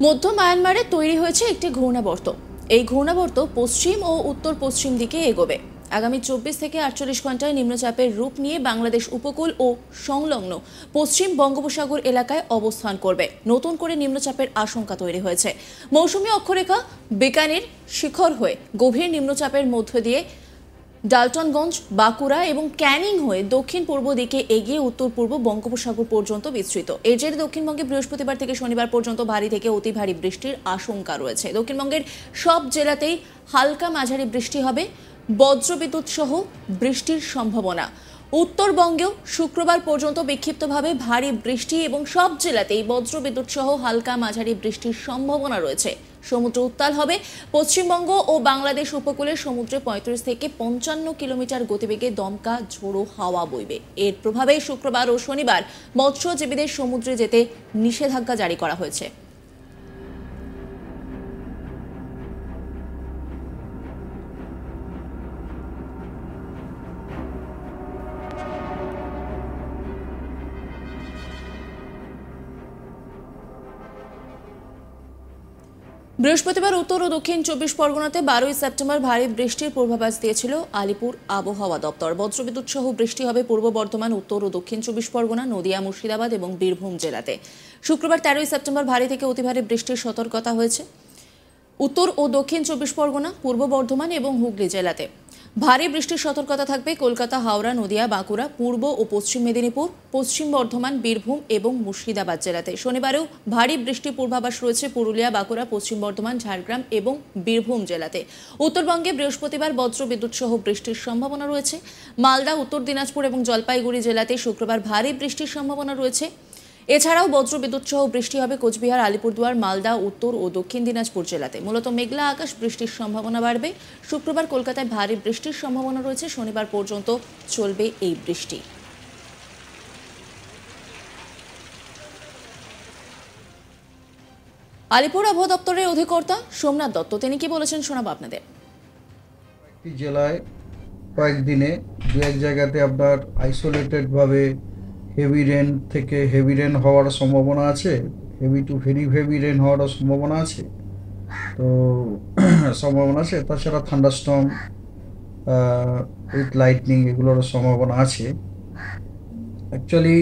মধ্য মায়ানমারে তৈরি হয়েছে একটি ঘূর্ণাবর্ত। এই ঘূর্ণাবর্ত পশ্চিম ও উত্তর পশ্চিম দিকে এগোবে। আগামী 24 থেকে 48 ঘন্টায় নিম্নচাপের রূপ নিয়ে বাংলাদেশ উপকূল ও সংলগ্ন পশ্চিম বঙ্গোপসাগর এলাকায় অবস্থান করবে। নতুন করে নিম্নচাপের আশঙ্কা তৈরি হয়েছে। মৌসুমী অক্ষরেখা বিকানির শিখর হয়ে গভীর নিম্নচাপের মধ্য দিয়ে ডালটনগঞ্জ, বাঁকুড়া এবং ক্যানিং হয়ে দক্ষিণ পূর্ব দিকে এগিয়ে উত্তর পূর্ব বঙ্গোপসাগর পর্যন্ত বিস্তৃত। এর জেরে দক্ষিণবঙ্গে বৃহস্পতিবার থেকে শনিবার পর্যন্ত ভারী থেকে অতি ভারী বৃষ্টির আশঙ্কা রয়েছে। দক্ষিণবঙ্গের সব জেলাতেই হালকা মাঝারি বৃষ্টি হবে, বজ্রবিদ্যুৎ সহ বৃষ্টির সম্ভাবনা। উত্তরবঙ্গেও শুক্রবার পর্যন্ত বিক্ষিপ্তভাবে ভারী বৃষ্টি এবং সব জেলাতেই বজ্রবিদ্যুৎ সহ হালকা মাঝারি বৃষ্টির সম্ভাবনা রয়েছে। সমুদ্র উত্তাল হবে। পশ্চিমবঙ্গ ও বাংলাদেশ উপকূলের সমুদ্রে 35 থেকে 55 কিলোমিটার গতিবেগে দমকা ঝোড়ো হাওয়া বইবে। এর প্রভাবে শুক্রবার ও শনিবার মৎস্যজীবীদের সমুদ্রে যেতে নিষেধাজ্ঞা জারি করা হয়েছে। বৃহস্পতিবার উত্তর ও দক্ষিণ 24 পরগনাতে 12 সেপ্টেম্বর ভারী বৃষ্টির পূর্বাভাস দিয়েছিল আলিপুর আবহাওয়া দপ্তর। বজ্রবিদ্যুৎ সহ বৃষ্টি হবে পূর্ব বর্ধমান, উত্তর ও দক্ষিণ 24 পরগনা, নদিয়া, মুর্শিদাবাদ এবং বীরভূম জেলাতে। শুক্রবার 13 সেপ্টেম্বর ভারী থেকে অতি ভারী বৃষ্টির সতর্কতা হয়েছে উত্তর ও দক্ষিণ 24 পরগনা, পূর্ব বর্ধমান এবং হুগলি জেলাতে। ভারী বৃষ্টির সতর্কতা থাকবে কলকাতা, হাওড়া, নদিয়া, বাঁকুড়া, পূর্ব ও পশ্চিম মেদিনীপুর, পশ্চিম বর্ধমান, বীরভূম এবং মুর্শিদাবাদ জেলাতে। শনিবারেও ভারী বৃষ্টির পূর্বাভাস রয়েছে পুরুলিয়া, বাঁকুড়া, পশ্চিম বর্ধমান, ঝাড়গ্রাম এবং বীরভূম জেলাতে। উত্তরবঙ্গে বৃহস্পতিবার বজ্রবিদ্যুৎ সহ বৃষ্টির সম্ভাবনা রয়েছে। মালদা, উত্তর দিনাজপুর এবং জলপাইগুড়ি জেলাতে শুক্রবার ভারী বৃষ্টির সম্ভাবনা রয়েছে। এছাড়াও বজ্রবিদ্যুৎ সহ বৃষ্টি হবে কোচবিহার, আলিপুরদুয়ার, মালদা, উত্তর ও দক্ষিণ দিনাজপুর জেলাতে। মূলত মেঘলা আকাশ, বৃষ্টির সম্ভাবনা বাড়বে। শুক্রবার কলকাতায় ভারী বৃষ্টির সম্ভাবনা রয়েছে। শনিবার পর্যন্ত চলবে এই বৃষ্টি। আলিপুর আবহাওয়া দপ্তরের অধিকর্তা সোমনাথ দত্ত তিনি কি বলেছেন শোনাবো আপনাদের। জেলায় কয়েকদিনে দু এক জায়গাতে আপনার আইসোলেটেড ভাবে হেভি রেন থেকে হেভি রেন হওয়ার সম্ভাবনা আছে, heavy to very heavy rain হওয়ারও সম্ভাবনা আছে। তো সম্ভাবনা আছে, তাছাড়া থান্ডারস্টর্ম উইথ লাইটনিং এগুলোরও সম্ভাবনা আছে। অ্যাকচুয়ালি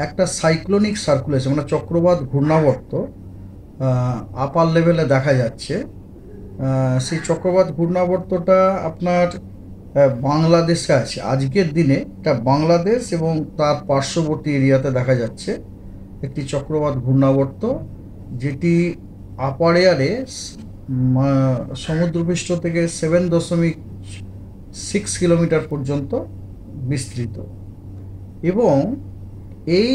একটা সাইক্লোনিক সার্কুলেশন মানে চক্রবাত ঘূর্ণাবর্ত আপার লেভেলে দেখা যাচ্ছে। সেই চক্রবাত ঘূর্ণাবর্তটা আপনার বাংলাদেশে আছে। আজকের দিনে এটা বাংলাদেশ এবং তার পার্শ্ববর্তী এরিয়াতে দেখা যাচ্ছে একটি চক্রবাত ঘূর্ণাবর্ত, যেটি আপার এয়ারে সমুদ্রপৃষ্ঠ থেকে 7.6 কিলোমিটার পর্যন্ত বিস্তৃত। এবং এই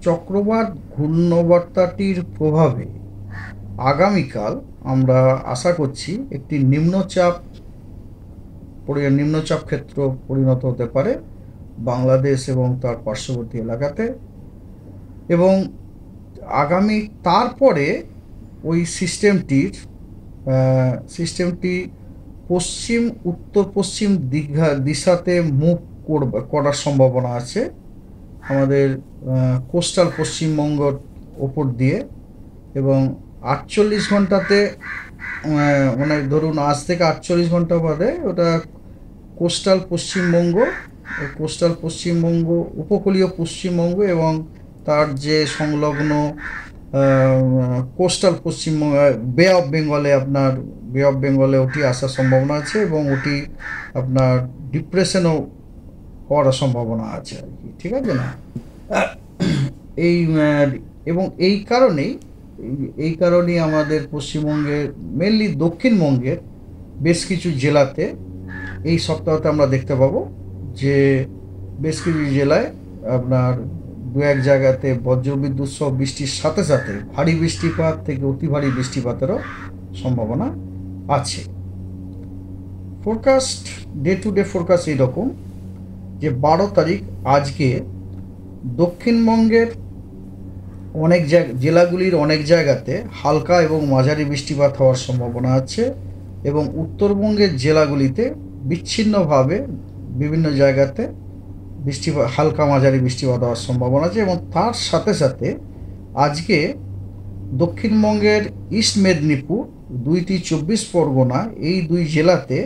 চক্রবাত ঘূর্ণাবর্তটির প্রভাবে আগামীকাল আমরা আশা করছি একটি নিম্নচাপ ক্ষেত্র পরিণত হতে পারে বাংলাদেশ এবং তার পার্শ্ববর্তী এলাকাতে। এবং আগামী তারপরে ওই সিস্টেমটি পশ্চিম উত্তর পশ্চিম দিশাতে মুভ করার সম্ভাবনা আছে আমাদের কোস্টাল পশ্চিমবঙ্গের ওপর দিয়ে। এবং 48 ঘন্টাতে মানে ধরুন আজ থেকে 48 ঘন্টা বাদে ওটা কোস্টাল পশ্চিমবঙ্গ, উপকূলীয় পশ্চিমবঙ্গ এবং তার যে সংলগ্ন কোস্টাল পশ্চিমবঙ্গ বে অফ বেঙ্গলে ওটি আসার সম্ভাবনা আছে এবং ওটি আপনার ডিপ্রেশনও হওয়ার সম্ভাবনা আছে আর কি, ঠিক আছে না। এই এবং এই কারণেই আমাদের পশ্চিমবঙ্গের মেনলি দক্ষিণবঙ্গের বেশ কিছু জেলাতে এই সপ্তাহতে আমরা দেখতে পাবো যে বেশ কিছু জেলায় আপনার দু এক জায়গাতে বজ্রবিদ্যুৎ সহ বৃষ্টির সাথে সাথে ভারী বৃষ্টিপাত থেকে অতি ভারী বৃষ্টিপাতেরও সম্ভাবনা আছে। Forecast day to day forecast এইরকম যে 12 তারিখ আজকে দক্ষিণবঙ্গের অনেক জেলাগুলির অনেক জায়গাতে হালকা এবং মাঝারি বৃষ্টিপাত হওয়ার সম্ভাবনা আছে এবং উত্তরবঙ্গের জেলাগুলিতে বিচ্ছিন্নভাবে বিভিন্ন জায়গাতে হালকা মাঝারি বৃষ্টিপাত হওয়ার সম্ভাবনা আছে। এবং তার সাথে সাথে আজকে দক্ষিণবঙ্গের ইস্ট মেদিনীপুর, 2টি 24 পরগনা, এই 2 জেলাতে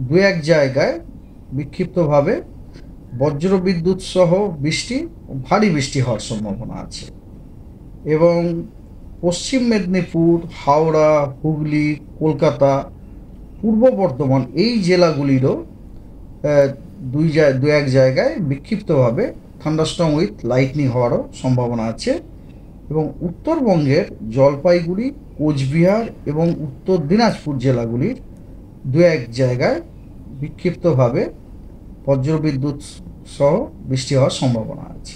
দু এক জায়গায় বিক্ষিপ্তভাবে বজ্রবিদ্যুৎ সহ বৃষ্টি, ভারী বৃষ্টি হওয়ার সম্ভাবনা আছে। এবং পশ্চিম মেদিনীপুর, হাওড়া, হুগলি, কলকাতা, পূর্ব বর্ধমান এই জেলাগুলিরও দু এক জায়গায় বিক্ষিপ্তভাবে থান্ডারস্টর্ম উইথ লাইটনিং হওয়ারও সম্ভাবনা আছে। এবং উত্তরবঙ্গের জলপাইগুড়ি, কোচবিহার এবং উত্তর দিনাজপুর জেলাগুলির দু এক জায়গায় বিক্ষিপ্তভাবে বজ্রবিদ্যুৎ সহ বৃষ্টি হওয়ার সম্ভাবনা আছে।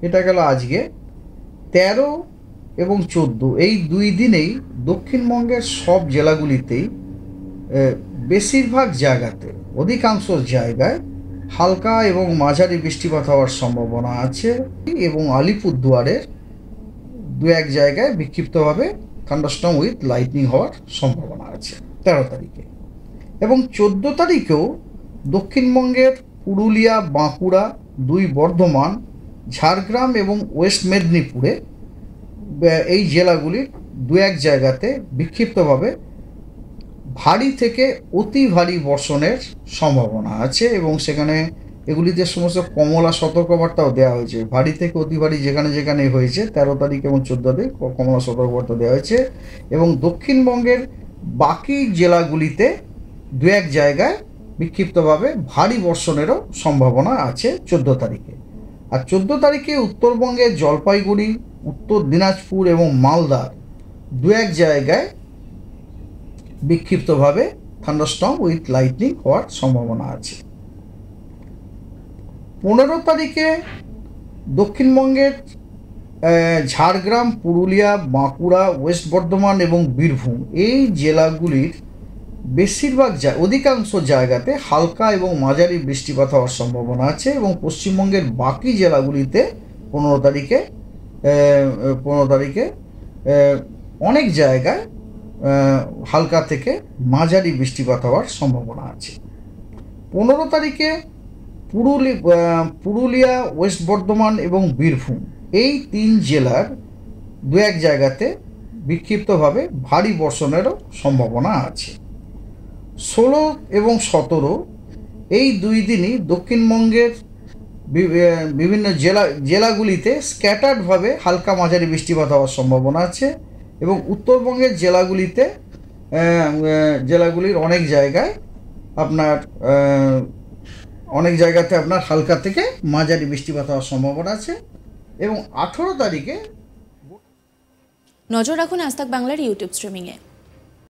এটা গেল আজকে। 13 এবং 14 এই 2 দিনেই দক্ষিণবঙ্গের সব জেলাগুলিতেই বেশিরভাগ জায়গাতে, অধিকাংশ জায়গায় হালকা এবং মাঝারি বৃষ্টিপাত হওয়ার সম্ভাবনা আছে। এবং আলিপুরদুয়ারের দু এক জায়গায় বিক্ষিপ্তভাবে থান্ডারস্টর্ম উইথ লাইটনিং হওয়ার সম্ভাবনা আছে 13 তারিখে। এবং 14 তারিখেও দক্ষিণবঙ্গের পুরুলিয়া, বাঁকুড়া, 2 বর্ধমান, ঝাড়গ্রাম এবং ওয়েস্ট মেদিনীপুরে এই জেলাগুলির দু এক জায়গাতে বিক্ষিপ্তভাবে ভারী থেকে অতি ভারী বর্ষণের সম্ভাবনা আছে। এবং সেখানে এগুলিতে সমস্ত কমলা সতর্কবার্তাও দেওয়া হয়েছে। ভারী থেকে অতি ভারী যেখানে যেখানে হয়েছে 13 তারিখ এবং 14 তারিখ কমলা সতর্কবার্তা দেওয়া হয়েছে। এবং দক্ষিণবঙ্গের বাকি জেলাগুলিতে দু এক জায়গায় বিক্ষিপ্তভাবে ভারী বর্ষণেরও সম্ভাবনা আছে 14 তারিখে। আর 14 তারিখে উত্তরবঙ্গের জলপাইগুড়ি, উত্তর দিনাজপুর এবং মালদার দু এক জায়গায় বিক্ষিপ্তভাবে থান্ডারস্টর্ম উইথ লাইটনিং হওয়ার সম্ভাবনা আছে। 15 তারিখে দক্ষিণবঙ্গের ঝাড়গ্রাম, পুরুলিয়া, বাঁকুড়া, ওয়েস্ট বর্ধমান এবং বীরভূম এই জেলাগুলির বেশিরভাগ অধিকাংশ জায়গাতে হালকা এবং মাঝারি বৃষ্টিপাত হওয়ার সম্ভাবনা আছে। এবং পশ্চিমবঙ্গের বাকি জেলাগুলিতে 15 তারিখে অনেক জায়গায় হালকা থেকে মাঝারি বৃষ্টিপাত হওয়ার সম্ভাবনা আছে। 15 তারিখে পুরুলিয়া, ওয়েস্ট বর্ধমান এবং বীরভূম এই 3 জেলার দু এক জায়গাতে বিক্ষিপ্তভাবে ভারী বর্ষণেরও সম্ভাবনা আছে। 16 এবং 17 এই 2 দিনই দক্ষিণবঙ্গের বিভিন্ন জেলাগুলিতে স্ক্যাটার্ডভাবে হালকা মাঝারি বৃষ্টিপাত হওয়ার সম্ভাবনা আছে। এবং উত্তরবঙ্গের জেলাগুলির অনেক জায়গাতে আপনার হালকা থেকে মাঝারি বৃষ্টিপাত হওয়ার সম্ভাবনা আছে। এবং 18 তারিখে নজর রাখুন আজ তাক বাংলার ইউটিউব স্ট্রিমিংয়ে।